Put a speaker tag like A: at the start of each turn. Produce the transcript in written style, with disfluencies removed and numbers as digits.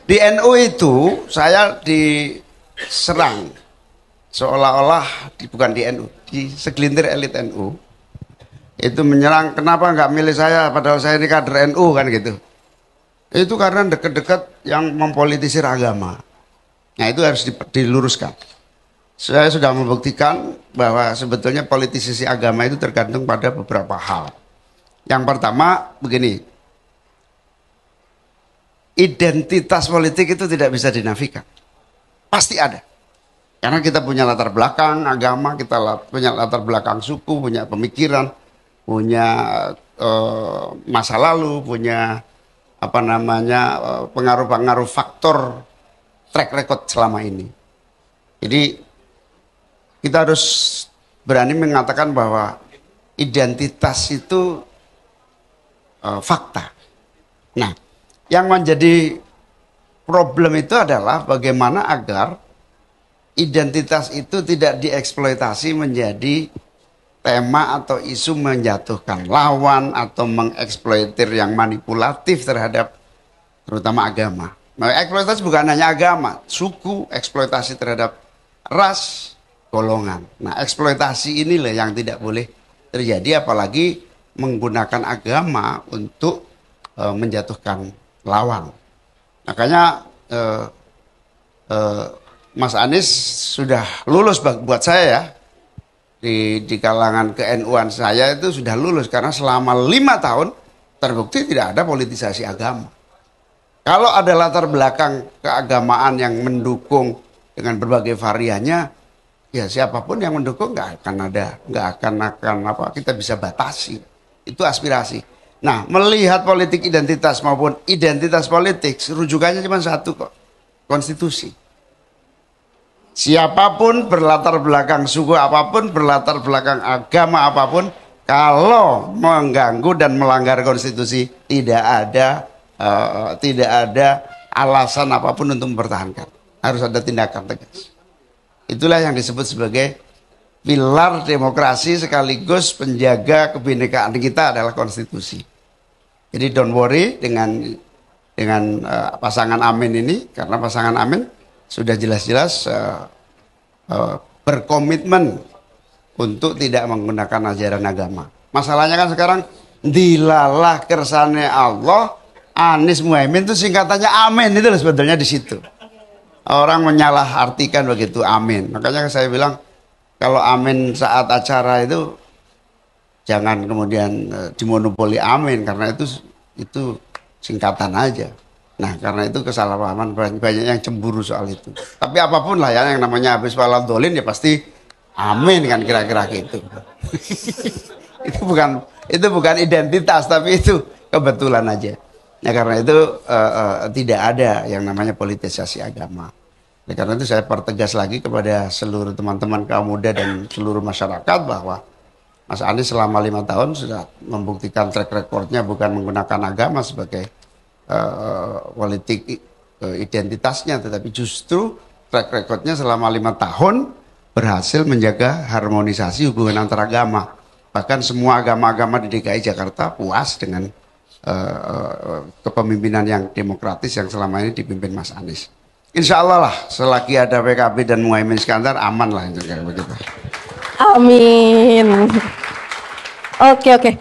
A: Di NU itu saya diserang seolah-olah bukan di NU, di segelintir elit NU itu menyerang kenapa nggak milih saya padahal saya ini kader NU kan gitu. Itu karena dekat-dekat yang mempolitisir agama. Nah itu harus diluruskan. Saya sudah membuktikan bahwa sebetulnya politisasi agama itu tergantung pada beberapa hal. Yang pertama begini, identitas politik itu tidak bisa dinafikan. Pasti ada. Karena kita punya latar belakang agama, kita punya latar belakang suku, punya pemikiran, punya masa lalu, punya pengaruh-pengaruh faktor track record selama ini. Jadi kita harus berani mengatakan bahwa identitas itu fakta. Nah, yang menjadi problem itu adalah bagaimana agar identitas itu tidak dieksploitasi menjadi tema atau isu menjatuhkan lawan atau mengeksploitir yang manipulatif terhadap terutama agama. Nah, eksploitasi bukan hanya agama, suku, eksploitasi terhadap ras, golongan. Nah, eksploitasi inilah yang tidak boleh terjadi apalagi menggunakan agama untuk menjatuhkan lawan. Makanya Mas Anies sudah lulus buat saya ya. Di kalangan ke-NU-an saya itu sudah lulus karena selama 5 tahun terbukti tidak ada politisasi agama. Kalau ada latar belakang keagamaan yang mendukung dengan berbagai variannya, ya siapapun yang mendukung nggak akan kita bisa batasi. Itu aspirasi. Nah, melihat politik identitas maupun identitas politik, rujukannya cuma satu kok, konstitusi. Siapapun berlatar belakang suku apapun, berlatar belakang agama apapun, kalau mengganggu dan melanggar konstitusi tidak ada alasan apapun untuk mempertahankan. Harus ada tindakan tegas. Itulah yang disebut sebagai pilar demokrasi sekaligus penjaga kebinekaan kita adalah konstitusi. Jadi don't worry dengan pasangan Amin ini, karena pasangan Amin sudah jelas-jelas berkomitmen untuk tidak menggunakan ajaran agama. Masalahnya kan sekarang dilalah kersane Allah, Anies Muhaimin itu singkatannya Amin itu sebetulnya di situ. Orang menyalahartikan begitu Amin. Makanya saya bilang kalau Amin saat acara itu jangan kemudian dimonopoli Amin karena itu singkatan aja. Nah karena itu kesalahpahaman banyak yang cemburu soal itu. Tapi apapun lah ya yang namanya habis walau dolin ya pasti Amin kan kira-kira gitu. itu bukan identitas tapi itu kebetulan aja. Nah karena itu tidak ada yang namanya politisasi agama. Nah, karena itu saya pertegas lagi kepada seluruh teman-teman kaum muda dan seluruh masyarakat bahwa Mas Anies selama 5 tahun sudah membuktikan track recordnya bukan menggunakan agama sebagai politik identitasnya, tetapi justru track recordnya selama 5 tahun berhasil menjaga harmonisasi hubungan antar agama. Bahkan semua agama-agama di DKI Jakarta puas dengan kepemimpinan yang demokratis yang selama ini dipimpin Mas Anies. Insya Allah lah selagi ada PKB dan Muhaimin Iskandar aman lah itu kayak begitu.
B: Amin. Oke.